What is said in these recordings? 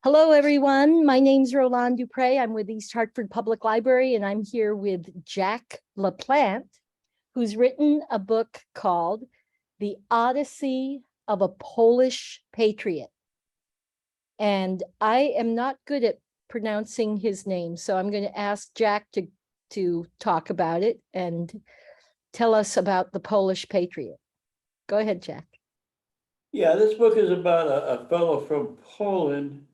Hello, everyone. My name's Roland Dupre. I'm with East Hartford Public Library, and I'm here with Jack Plante, who's written a book called The Odyssey of a Polish Patriot. And I am not good at pronouncing his name, so I'm going to ask Jack to talk about it and tell us about the Polish Patriot. Go ahead, Jack. Yeah, this book is about a fellow from Poland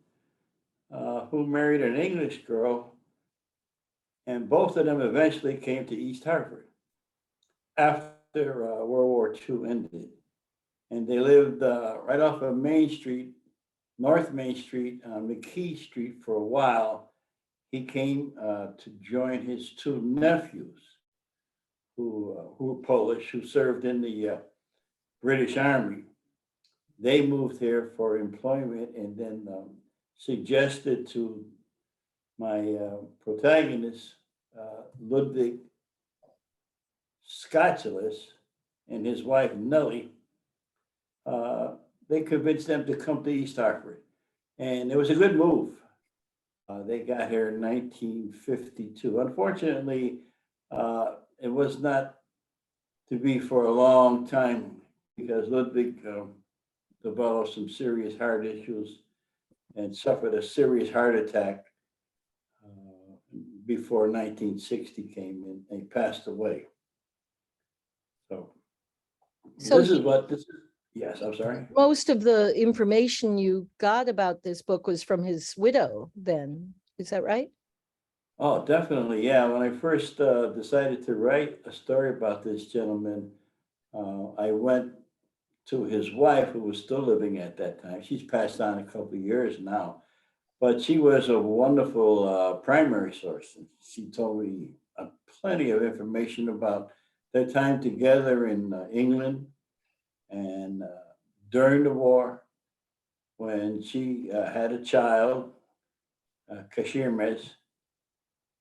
who married an English girl, and both of them eventually came to East Hartford after World War II ended. And they lived right off of Main Street, North Main Street, McKee Street for a while. He came to join his two nephews who were Polish, who served in the British Army. They moved here for employment and then suggested to my protagonist, Ludwig Szoozylas, and his wife, Nellie. They convinced them to come to East Hartford. And it was a good move. They got here in 1952. Unfortunately, it was not to be for a long time because Ludwig developed some serious heart issues and suffered a serious heart attack before 1960 came and he passed away. So this is what this is. Yes, I'm sorry. Most of the information you got about this book was from his widow then. Is that right? Oh, definitely. Yeah. When I first decided to write a story about this gentleman, I went to his wife, who was still living at that time. She's passed on a couple of years now, but she was a wonderful primary source. She told me plenty of information about their time together in England and during the war, when she had a child, Kashirmes,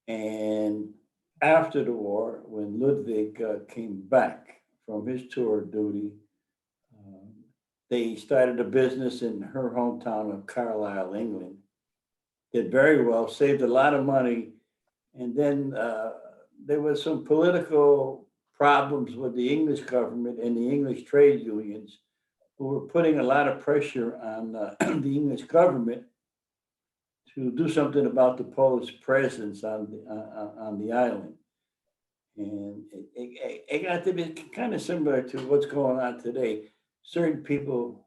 and after the war, when Ludwig came back from his tour duty, they started a business in her hometown of Carlisle, England. Did very well, saved a lot of money. And then there was some political problems with the English government and the English trade unions, who were putting a lot of pressure on the English government to do something about the Polish presence on the island. And it got to be kind of similar to what's going on today. Certain people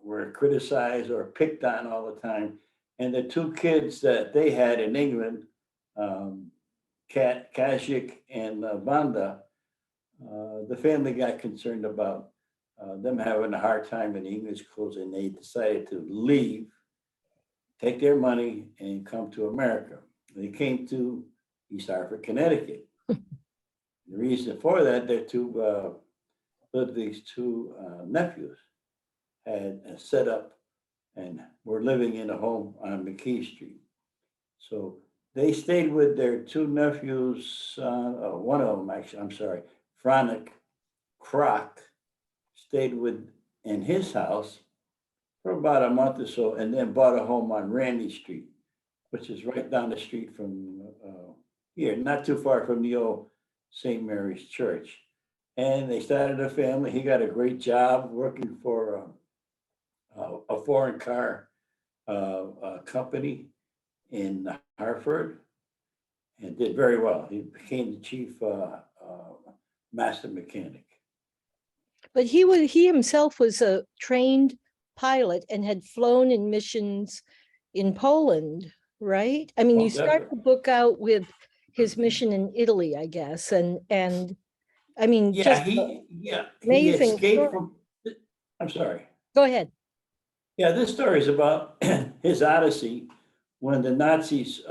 were criticized or picked on all the time. And the two kids that they had in England, Kashik and Vanda, the family got concerned about them having a hard time in the English schools, and they decided to leave, take their money, and come to America. They came to East Hartford, Connecticut. The reason for that, their two Ludwig's two nephews had set up and were living in a home on McKee Street. So they stayed with their two nephews. One of them, actually, I'm sorry, Frank Kroc, stayed in his house for about a month or so, and then bought a home on Randy Street, which is right down the street from here, not too far from the old St. Mary's Church. And they started a family. He got a great job working for a foreign car company in Hartford, and did very well. He became the chief master mechanic. But he himself was a trained pilot and had flown in missions in Poland, right? I mean, you start the book out with his mission in Italy, I guess, and I mean, yeah, he escaped from. I'm sorry. Go ahead. Yeah, this story is about his odyssey when the Nazis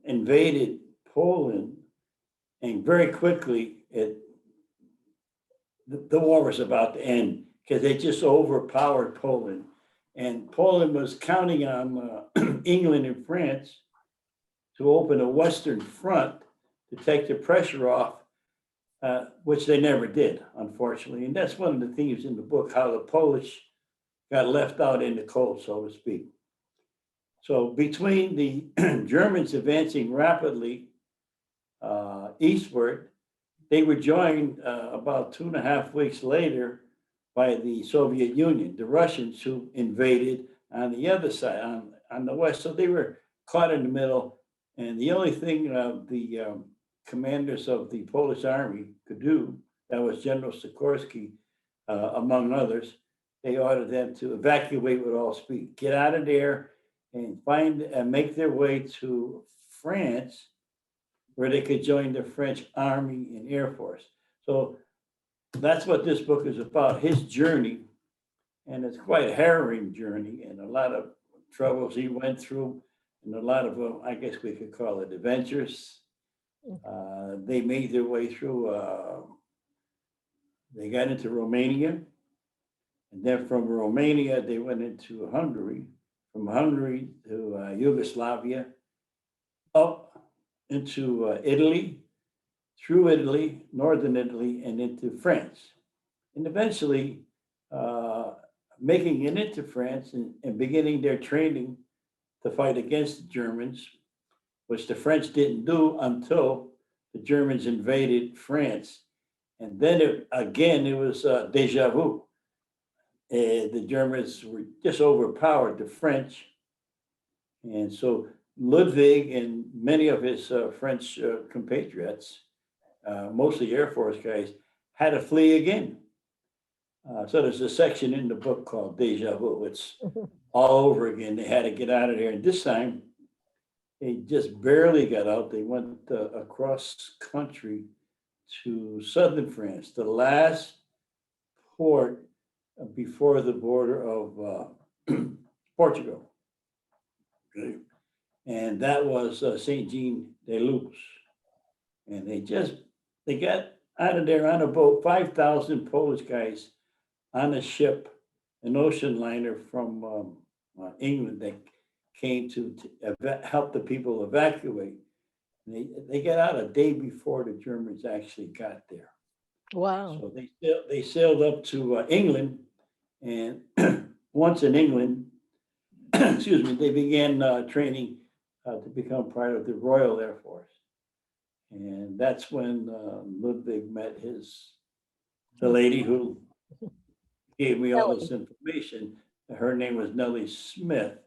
invaded Poland, and very quickly the war was about to end because they just overpowered Poland, and Poland was counting on England and France to open a Western front to take the pressure off, which they never did, unfortunately. And that's one of the themes in the book, how the Polish got left out in the cold, so to speak. So between the Germans advancing rapidly eastward, they were joined about 2.5 weeks later by the Soviet Union, the Russians who invaded on the other side, on the west. So they were caught in the middle. And the only thing the commanders of the Polish army could do, that was General Sikorsky, among others, they ordered them to evacuate with all speed, get out of there and find and make their way to France, where they could join the French Army and Air Force. So that's what this book is about, his journey. And it's quite a harrowing journey and a lot of troubles he went through and a lot of, I guess we could call it adventures. They made their way through, they got into Romania. And then from Romania, they went into Hungary, from Hungary to Yugoslavia, up into Italy, through Italy, northern Italy, and into France. And eventually making it into France and beginning their training to fight against the Germans, which the French didn't do until the Germans invaded France. And then it was deja vu. The Germans were just overpowered the French. And so Ludwig and many of his French compatriots, mostly Air Force guys, had to flee again. So there's a section in the book called Deja Vu. It's all over again. They had to get out of there. And this time, they just barely got out. They went across country to southern France, the last port before the border of Portugal. Okay. And that was Saint Jean de Luz. And they got out of there on a boat, 5,000 Polish guys on a ship, an ocean liner from England that came to help the people evacuate. They got out a day before the Germans actually got there. Wow. So they sailed up to England, and once in England, excuse me, they began training to become part of the Royal Air Force. And that's when Ludwig met the lady who gave me all this information. Her name was Nellie Smith.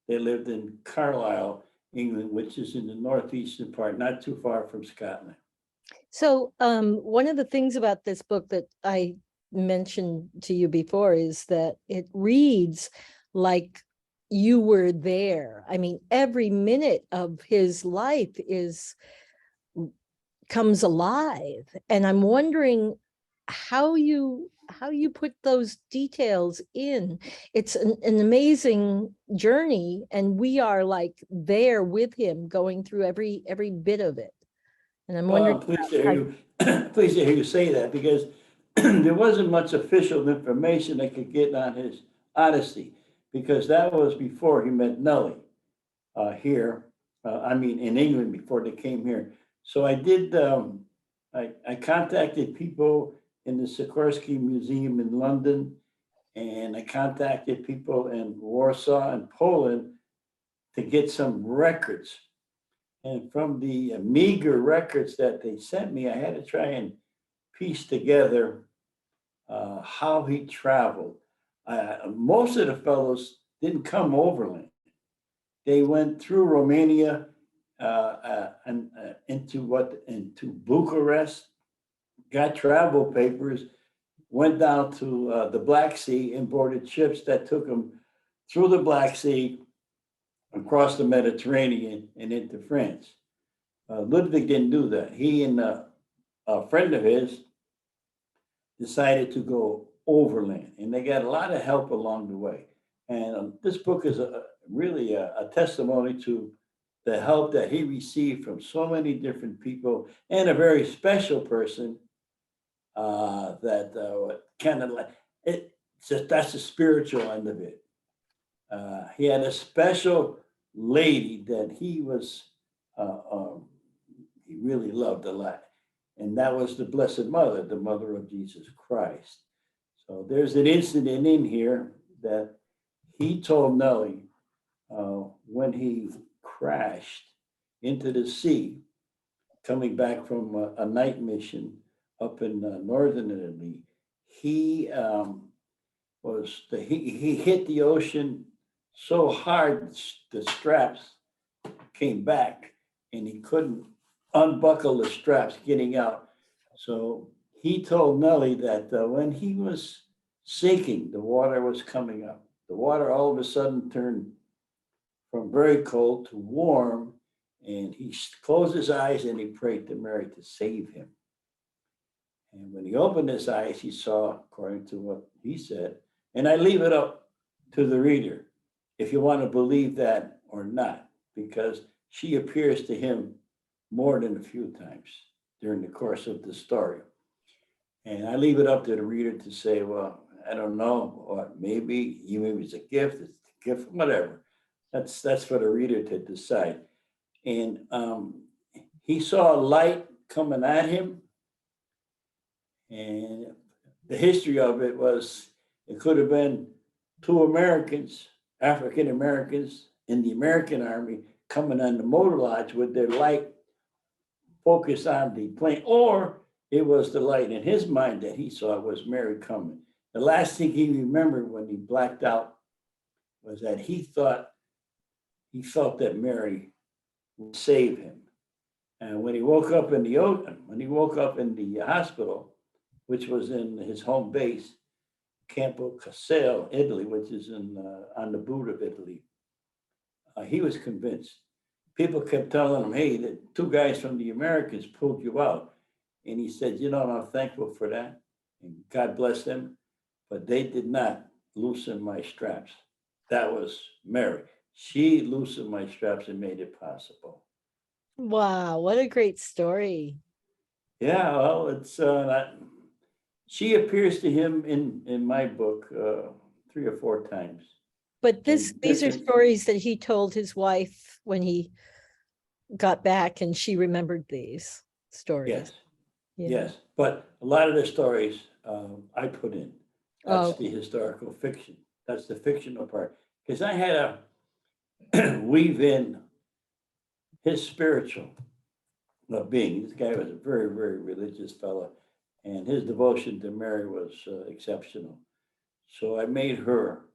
They lived in Carlisle, England, which is in the northeastern part, not too far from Scotland. So one of the things about this book that I mentioned to you before is that it reads like you were there. I mean, every minute of his life comes alive. And I'm wondering how you put those details in. It's an amazing journey, and we are like there with him, going through every bit of it. And I'm wondering. I'm pleased to hear you say that, because there wasn't much official information I could get on his Odyssey, because that was before he met Nellie here. In England, before they came here. So I did. I contacted people in the Sikorsky Museum in London, and I contacted people in Warsaw and Poland to get some records. And from the meager records that they sent me, I had to try and piece together how he traveled. Most of the fellows didn't come overland. They went through Romania and into Bucharest, got travel papers, went down to the Black Sea and boarded ships that took them through the Black Sea, across the Mediterranean and into France. Ludwig didn't do that. He and a friend of his decided to go overland, and they got a lot of help along the way. And this book is really a testimony to the help that he received from so many different people, and a very special person that kind of like it. That's the spiritual end of it. He had a special lady that he really loved a lot, and that was the Blessed Mother, the Mother of Jesus Christ. So there's an incident in here that he told Nellie when he crashed into the sea, coming back from a night mission up in northern Italy, he he hit the ocean so hard the straps came back and he couldn't unbuckle the straps getting out. So he told Nellie that when he was sinking, the water was coming up. The water all of a sudden turned from very cold to warm, and he closed his eyes and he prayed to Mary to save him. And when he opened his eyes, he saw, according to what he said, and I leave it up to the reader if you want to believe that or not, because she appears to him more than a few times during the course of the story. And I leave it up to the reader to say, well, I don't know, or maybe it's a gift, it's a gift, whatever. That's for the reader to decide. And he saw a light coming at him, and the history of it was it could have been two Americans, African Americans in the American Army coming on the motor lodge with their light focused on the plane, or it was the light in his mind that he saw was Mary coming. The last thing he remembered when he blacked out was that he felt that Mary would save him. And when he woke up in the hospital, which was in his home base, Campo Casale, Italy, which is on the boot of Italy, he was convinced. People kept telling him, hey, the two guys from the Americans pulled you out. And he said, I'm thankful for that. And God bless them. But they did not loosen my straps. That was Mary. She loosened my straps and made it possible. Wow, what a great story. Yeah, well, it's she appears to him in my book 3 or 4 times. But these are stories that he told his wife when he got back, and she remembered these stories. Yes, yes. But a lot of the stories I put in. That's the historical fiction. That's the fictional part. Because I had to weave in his spiritual being. This guy was a very, very religious fellow, and his devotion to Mary was exceptional. So I made her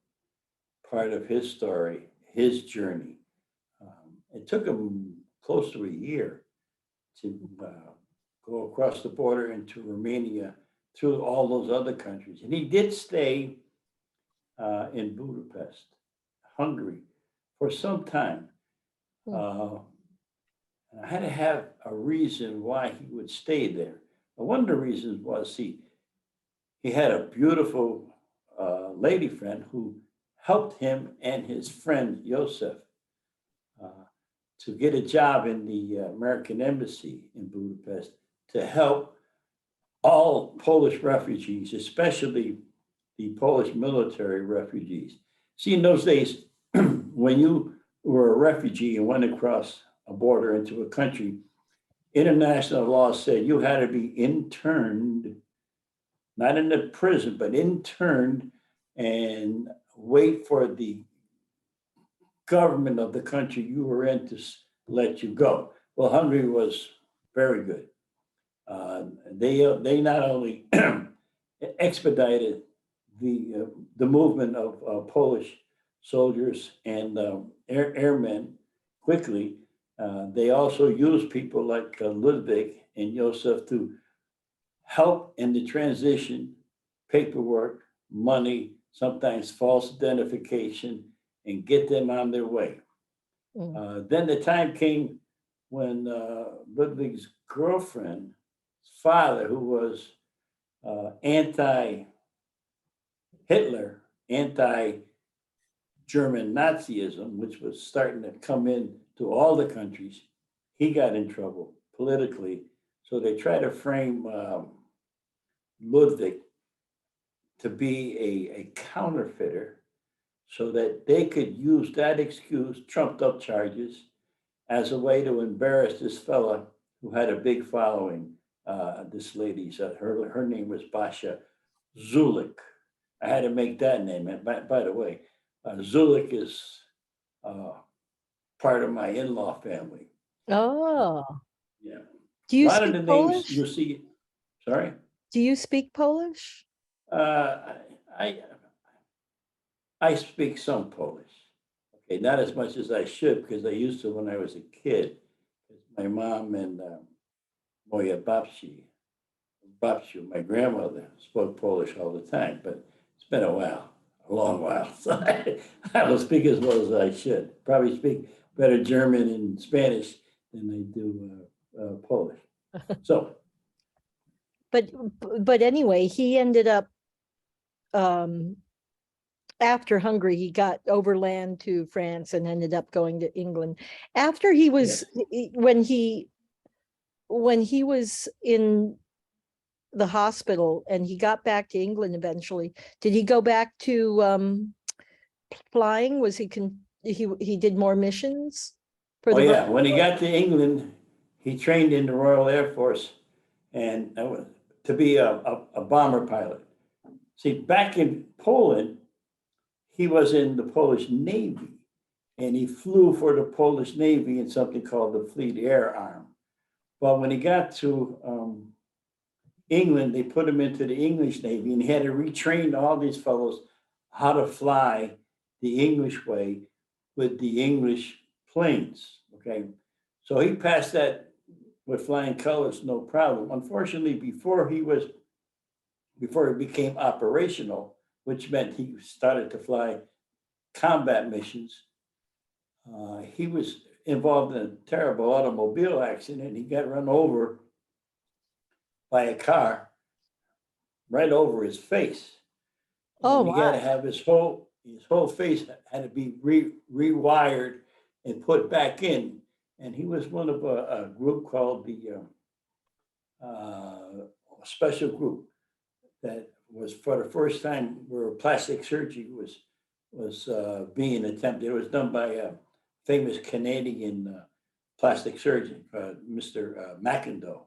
part of his story, his journey. It took him close to a year to go across the border into Romania through all those other countries. And he did stay in Budapest, Hungary, for some time. I had to have a reason why he would stay there. One of the reasons was he had a beautiful lady friend who helped him and his friend Joseph to get a job in the American embassy in Budapest to help all Polish refugees, especially the Polish military refugees. See, in those days, when you were a refugee and went across a border into a country, international law said you had to be interned, not in the prison, but interned and wait for the government of the country you were in to let you go. Well, Hungary was very good. They not only expedited the movement of Polish soldiers and airmen quickly. They also used people like Ludwig and Joseph to help in the transition, paperwork, money, sometimes false identification, and get them on their way. Then the time came when Ludwig's girlfriend's father, who was anti-Hitler, anti-German Nazism, which was starting to come in to all the countries, he got in trouble politically. So they tried to frame Ludwig to be a counterfeiter so that they could use that excuse, trumped up charges, as a way to embarrass this fella who had a big following. This lady said her name was Basha Zulik. I had to make that name. And by the way, Zulik is part of my in-law family. Oh, Yeah. do A you lot of speak the names Polish? you'll see, sorry? Do you speak Polish? Uh, I, I speak some Polish. Okay, not as much as I should because I used to when I was a kid. My mom and moja babciu, my grandmother spoke Polish all the time, but it's been a while, a long while. So I don't speak as well as I should. Probably speak better German and Spanish than I do Polish. So But anyway, he ended up after Hungary, he got overland to France and ended up going to England. After he was when he was in the hospital and he got back to England eventually, did he go back to flying? Was he did more missions for oh the yeah, when he got to England, he trained in the Royal Air Force and to be a bomber pilot. See, back in Poland, he was in the Polish Navy and he flew for the Polish Navy in something called the Fleet Air Arm. But when he got to England, they put him into the English Navy and he had to retrain all these fellows how to fly the English way with the English planes. Okay. So he passed that with flying colors, no problem. Unfortunately, before he became operational, which meant he started to fly combat missions, he was involved in a terrible automobile accident. He got run over by a car right over his face. Oh, And he had to wow. have his whole face had to be rewired and put back in. And he was one of a group called the special group that was for the first time where plastic surgery was being attempted. It was done by a famous Canadian plastic surgeon, Mr. McIndoe.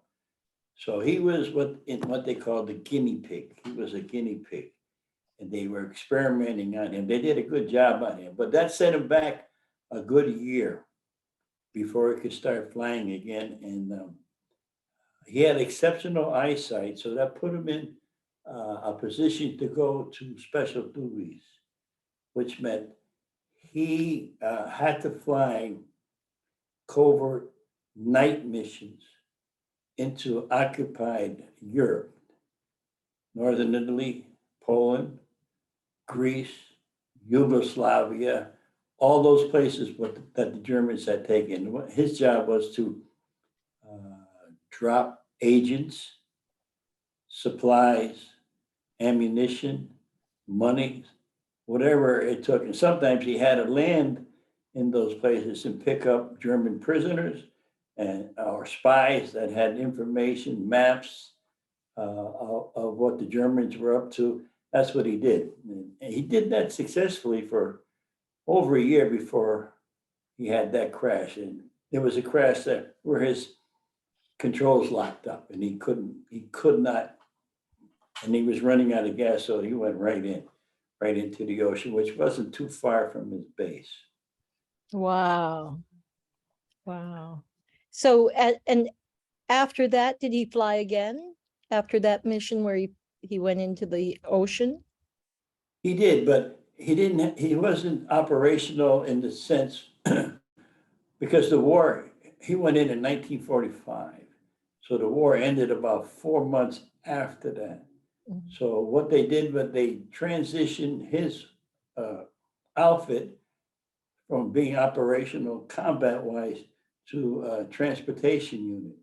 So he was what they called the guinea pig. He was a guinea pig, and they were experimenting on him. They did a good job on him, but that set him back a good year before he could start flying again. And he had exceptional eyesight, so that put him in a position to go to special duties, which meant he had to fly covert night missions into occupied Europe, Northern Italy, Poland, Greece, Yugoslavia, all those places that the Germans had taken. His job was to drop agents, supplies, ammunition, money, whatever it took. And sometimes he had to land in those places and pick up German prisoners and or spies that had information, maps of what the Germans were up to. That's what he did. And he did that successfully for over a year before he had that crash. And there was a crash where his controls locked up and he could not, and he was running out of gas, so he went right into the ocean, which wasn't too far from his base. Wow. Wow. So and after that, did he fly again? After that mission where he went into the ocean? He did, but he wasn't operational in the sense because the war, he went in 1945. So the war ended about 4 months after that. Mhm. So what they did, but they transitioned his outfit from being operational combat wise to a transportation unit.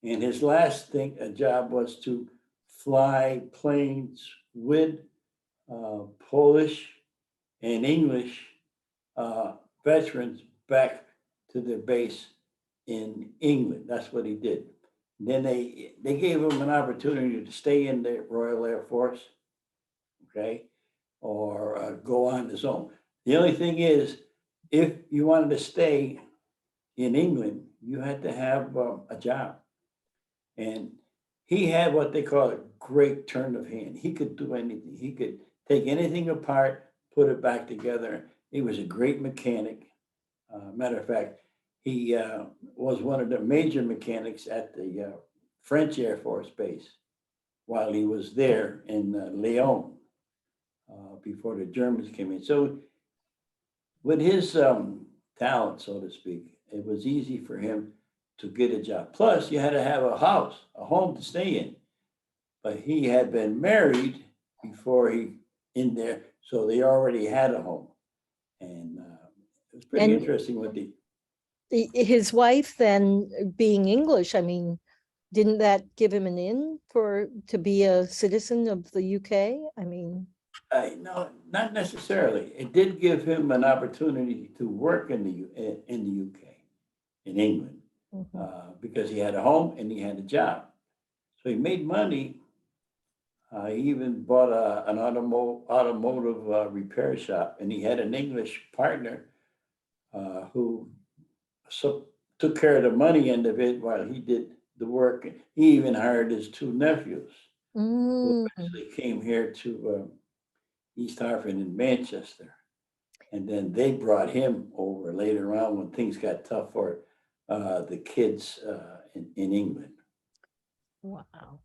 And his last job was to fly planes with Polish and English veterans back to their base in England. That's what he did. Then they gave him an opportunity to stay in the Royal Air Force, okay, or go on his own. The only thing is, if you wanted to stay in England, you had to have a job. And he had what they call a great turn of hand. He could do anything. He could take anything apart, put it back together. He was a great mechanic. Matter of fact, he was one of the major mechanics at the French Air Force Base while he was there in Lyon before the Germans came in. So with his talent, so to speak, it was easy for him to get a job. Plus, you had to have a house, a home to stay in. But he had been married before he in there, so they already had a home. And it was pretty And interesting what the his wife then being English, I mean, didn't that give him an in to be a citizen of the UK? I mean, no, not necessarily. It did give him an opportunity to work in the UK, in England, because he had a home and he had a job. So he made money. He even bought an automotive repair shop, and he had an English partner who took care of the money end of it while he did the work. He even hired his two nephews, who actually came here to East Hartford and Manchester. And then they brought him over later on when things got tough for the kids in England. wow.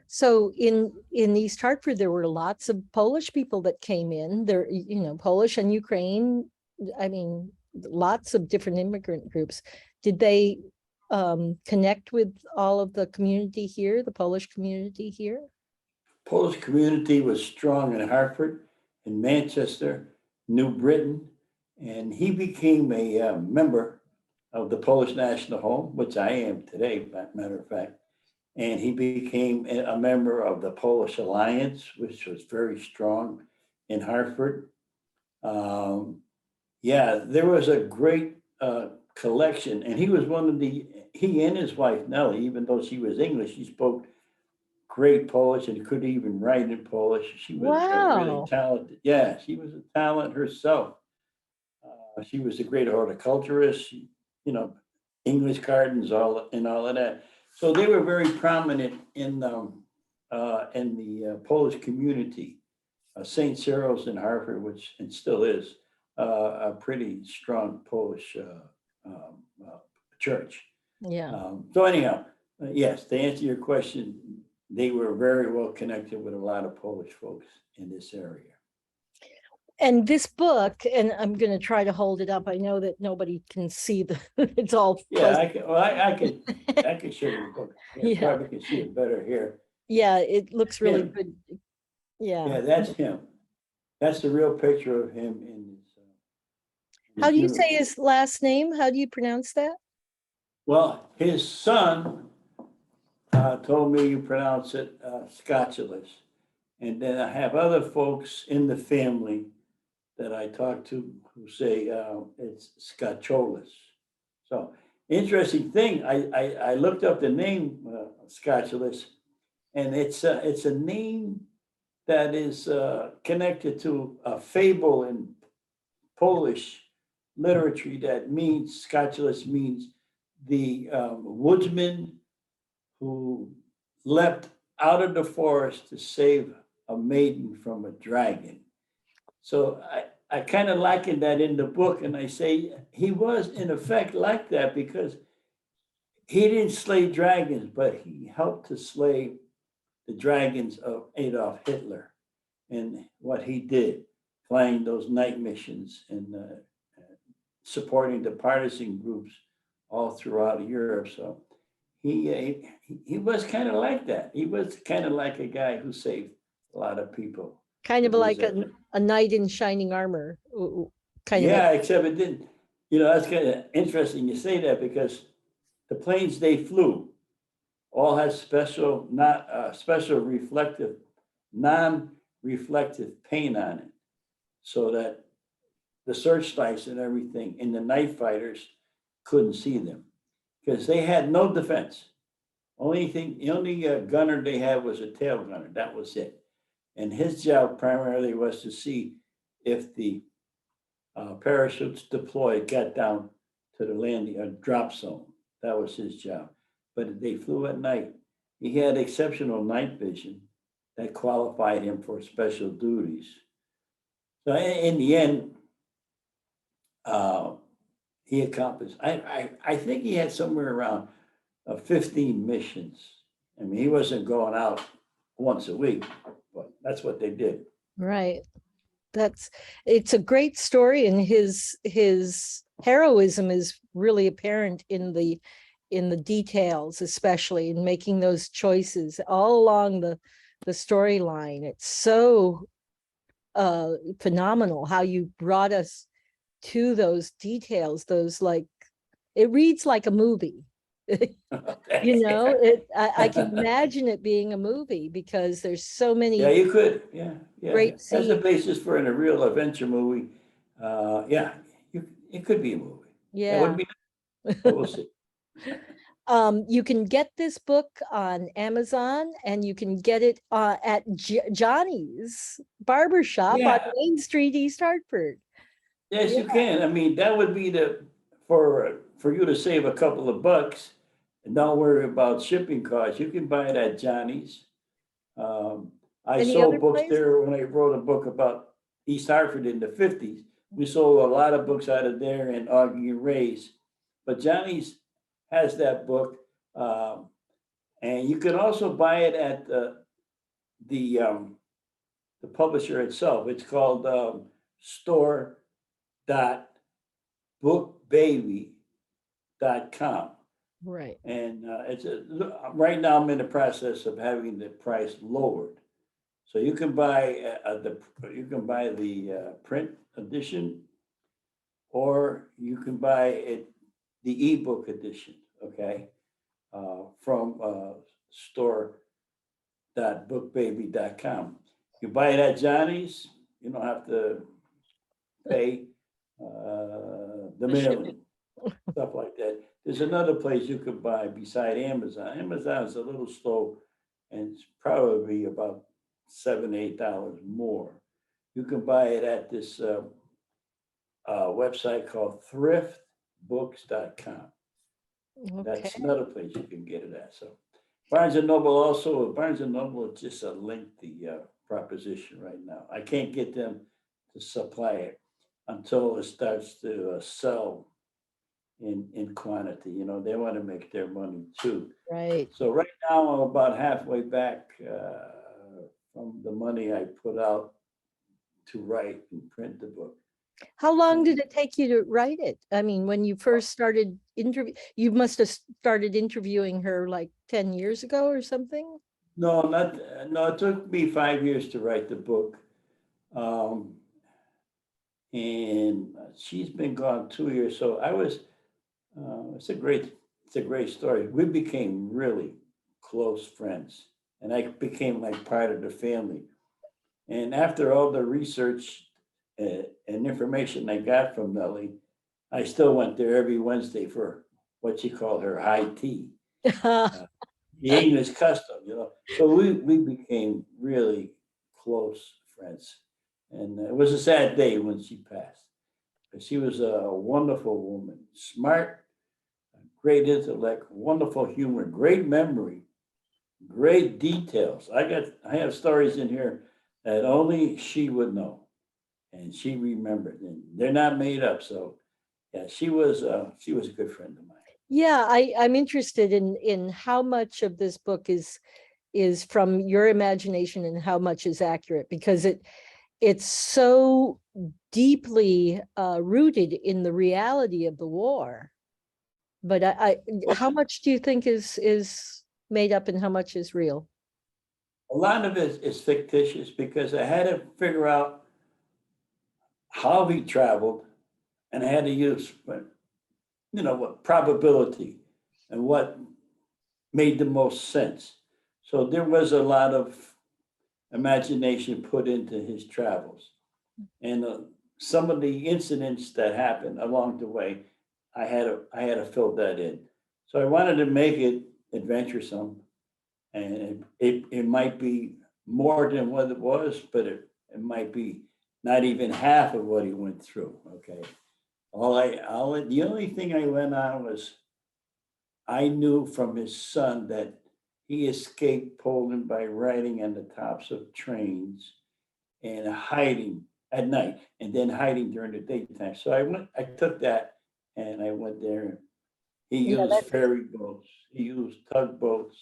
So in East Hartford, there were lots of Polish people that came in there, Polish and Ukraine. I mean, lots of different immigrant groups. Did they connect with all of the community here, the Polish community here? Polish community was strong in Hartford, in Manchester, New Britain, and he became a member of the Polish National Home, which I am today, matter of fact. And he became a member of the Polish Alliance, which was very strong in Hartford. Yeah, there was a great collection, and he was he and his wife, Nellie, even though she was English, she spoke great Polish and could even write in Polish. She was really talented. Yeah, she was a talent herself. She was a great horticulturist, English gardens, all of that. So they were very prominent in the Polish community. St. Cyril's in Hartford, which and still is a pretty strong Polish church. Yeah. So anyhow, yes, to answer your question, they were very well connected with a lot of Polish folks in this area. And this book, and I'm going to try to hold it up. I know that nobody can see it's all. Yeah, I can. Well, I can show you the book. Yeah, probably can see it better here. Yeah, it looks really good. Yeah. Yeah, that's him. That's the real picture of him in his. How do you say his last name? How do you pronounce that? Well, his son told me you pronounce it Szoozylas. And then I have other folks in the family that I talk to who say it's Szoozylas. So interesting thing, I looked up the name Szoozylas, and it's a name that is connected to a fable in Polish literature that means, Szoozylas means the woodsman who leapt out of the forest to save a maiden from a dragon. So I kind of liken that in the book, and I say he was in effect like that because he didn't slay dragons, but he helped to slay the dragons of Adolf Hitler and what he did, flying those night missions and supporting the partisan groups all throughout Europe. So he was kind of like that. He was kind of like a guy who saved a lot of people. Kind of like a knight in shining armor. Except it didn't. That's kind of interesting you say that because the planes they flew all had special, reflective, non-reflective paint on it, so that the searchlights and everything and the night fighters couldn't see them because they had no defense. The only gunner they had was a tail gunner. That was it. And his job primarily was to see if the parachutes deployed got down to the landing or drop zone. That was his job. But they flew at night. he had exceptional night vision that qualified him for special duties. So in the end, uh, he accomplished, I think he had somewhere around 15 missions. I mean, he wasn't going out once a week, but that's what they did. Right. It's a great story, and his heroism is really apparent in the details, especially in making those choices all along the storyline. It's so phenomenal how you brought us to those details, those like, it reads like a movie. I can imagine it being a movie because there's so Yeah, many you could, yeah, yeah. great As a scenes. basis for a real adventure movie, yeah, it could be a movie. That would Yeah. be, but we'll see. You can get this book on Amazon, and you can get it at Johnny's Barbershop on Yeah, Main Street, East Hartford. yes, Yeah. you can. I mean, that would be for you to save a couple of bucks and not worry about shipping costs. You can buy it at Johnny's. Um, I Any other sold books place? there when I wrote a book about East Hartford in the 50s. We sold a lot of books out of there and Augie and Ray's. But Johnny's has that book. And you can also buy it at the, the publisher itself. It's called store.bookbaby.com. Right. And right now I'm in the process of having the price lowered. So you can buy the print edition, or you can buy it the ebook edition. Okay, from store.bookbaby.com. You buy it at Johnny's. You don't have to pay the mailing, stuff like that. There's another place you could buy beside Amazon. Amazon is a little slow, and it's probably about $7, $8 more. You can buy it at this website called thriftbooks.com. Okay. That's another place you can get it at. So Barnes and Noble is just a lengthy proposition right now. I can't get them to supply it until it starts to sell in quantity. You know, they want to make their money too. Right. So right now I'm about halfway back from the money I put out to write and print the book. How long did it take you to write it? I mean, when you first started you must have started interviewing her like 10 years ago or something? No, it took me 5 years to write the book. And she's been gone 2 years. So it's a great story. We became really close friends, and I became like part of the family. And after all the research and information I got from Nellie, I still went there every Wednesday for what she called her high tea, the English custom, you know. So we became really close friends. And it was a sad day when she passed. But she was a wonderful woman, smart, great intellect, wonderful humor, great memory, great details. I have stories in here that only she would know, and she remembered, and they're not made up. So yeah, she was a good friend of mine. Yeah, I'm interested in how much of this book is from your imagination and how much is accurate, because it's so deeply rooted in the reality of the war. But how much do you think is made up and how much is real? A lot of it is fictitious because I had to figure out how he traveled, and I had to use, what probability and what made the most sense. So there was a lot of imagination put into his travels. And some of the incidents that happened along the way, I had to fill that in. So I wanted to make it adventuresome, and it might be more than what it was, but it might be not even half of what he went through. Okay, the only thing I went on was I knew from his son that he escaped Poland by riding on the tops of trains and hiding at night, and then hiding during the daytime. So I took that and I went there. He Yeah, used ferry boats, he used tugboats,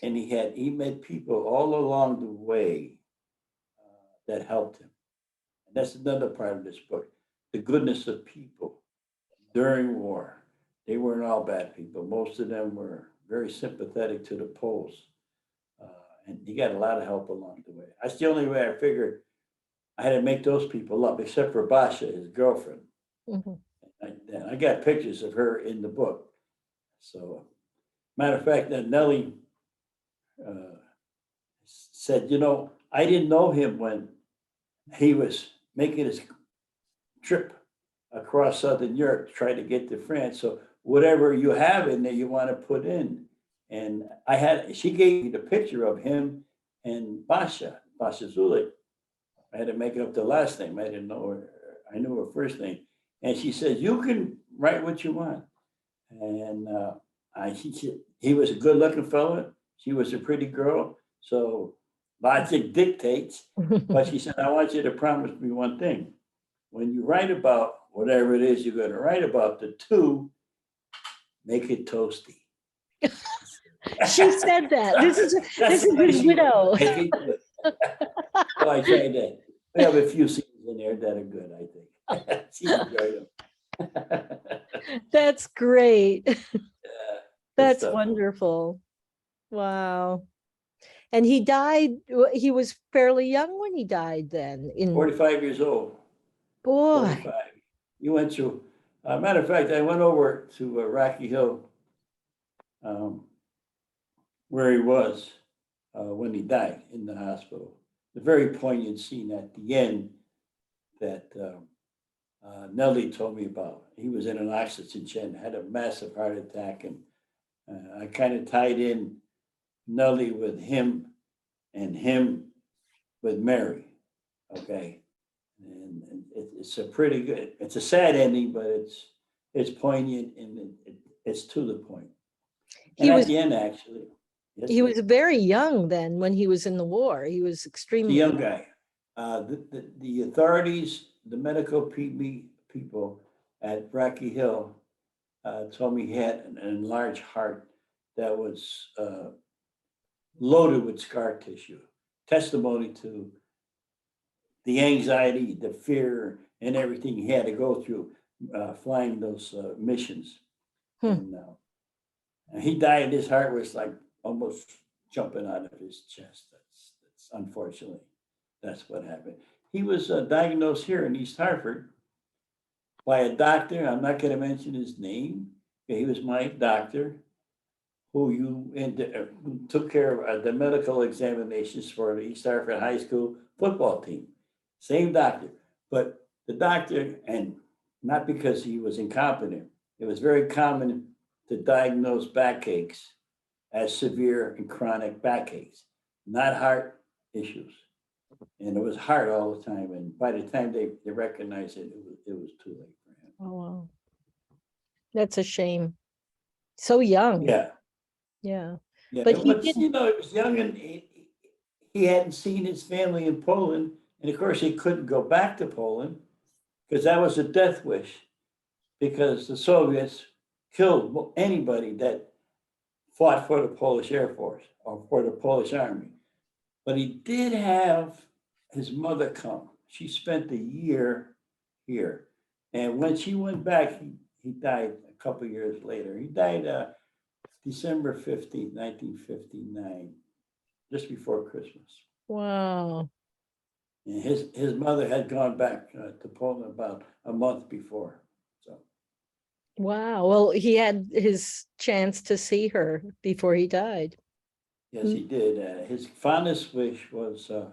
and he met people all along the way that helped him. And that's another part of this book, the goodness of people during war. They weren't all bad people. Most of them were very sympathetic to the Poles. Uh, and he got a lot of help along the way. That's the only way I figured I had to make those people up, except for Basha, his girlfriend. mhm. I got pictures of her in the book. So, matter of fact, that Nellie uh, said, I didn't know him when he was making his trip across Southern Europe to try to get to France. So whatever you have in there, you want to put in. And she gave me the picture of him and Basha Szoozylas. I had to make up the last name. I didn't know her. I knew her first name. And she said, you can write what you want. And he was a good looking fellow. She was a pretty girl. So logic dictates. But she said, I want you to promise me one thing. When you write about whatever it is you're going to write about, the two, make it toasty. She said that. This is his widow. So I tried that. We have a few scenes in there that are good, I think. She enjoyed them. That's great. That's stuff. wonderful. Wow. And he died, he was fairly young when he died then. 45 years old. Boy. 45. You went through, matter of fact, I went over to Rocky Hill, where he was when he died in the hospital. The very poignant scene at the end that Nellie told me about. He was in an oxygen tent, had a massive heart attack, and I kind of tied in Nellie with him and him with Mary. Okay. And it's a pretty good, it's a sad ending, but it's poignant and it's to the point. And at the end, actually. He was very young then when he was in the war. He was extremely young guy. The authorities, the medical people at Rocky Hill told me he had an enlarged heart that was loaded with scar tissue. Testimony to the anxiety, the fear, and everything he had to go through flying those missions. And he died. His heart was like almost jumping out of his chest. That's unfortunately, that's what happened. He was diagnosed here in East Hartford by a doctor. I'm not going to mention his name. He was my doctor who took care of the medical examinations for the East Hartford High School football team. Same doctor, but the doctor, and not because he was incompetent, it was very common to diagnose backaches as severe and chronic backaches, not heart issues. And it was heart all the time. And by the time they recognized it, it was too late for him. Oh, wow. That's a shame. So young. Yeah. Yeah. Yeah. But he he was young and he hadn't seen his family in Poland. And of course, he couldn't go back to Poland because that was a death wish, because the Soviets killed anybody that fought for the Polish Air Force or for the Polish Army. But he did have his mother come. She spent a year here. And when she went back, he died a couple of years later. He died December 15th, 1959, just before Christmas. Wow. And his mother had gone back to Poland about a month before. So. Wow. Well, he had his chance to see her before he died. Yes, he did. His fondest wish was to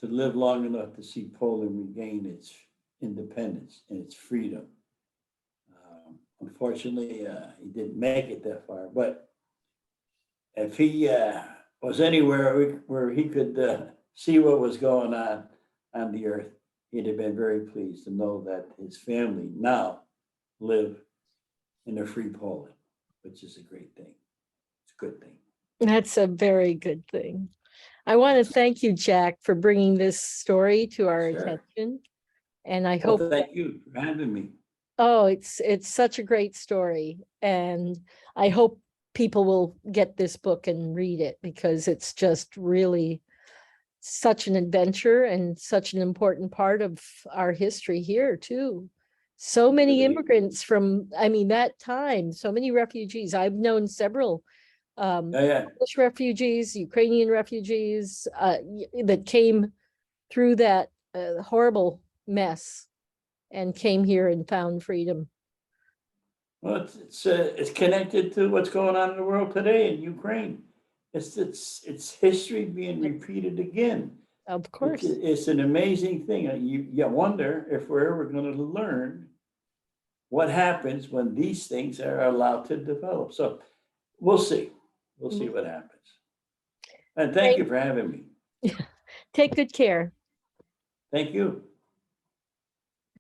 live long enough to see Poland regain its independence and its freedom. Unfortunately, he didn't make it that far. But if he was anywhere where he could see what was going on the earth, he'd have been very pleased to know that his family now live in a free Poland, which is a great thing. It's a good thing. That's a very good thing. I want to thank you, Jack, for bringing this story to our Sure. attention. And I Well, hope, thank you for having me. oh, it's such a great story. And I hope people will get this book and read it because it's just really such an adventure and such an important part of our history here too. So many Really. immigrants from, I mean, that time, so many refugees. I've known several Yeah. Polish refugees, Ukrainian refugees that came through that horrible mess and came here and found freedom. Well, it's connected to what's going on in the world today in Ukraine. It's history being repeated again. Of course. It's an amazing thing. You wonder if we're ever going to learn what happens when these things are allowed to develop. So we'll see. We'll see what happens. And thank you for having me. Take good care. Thank you.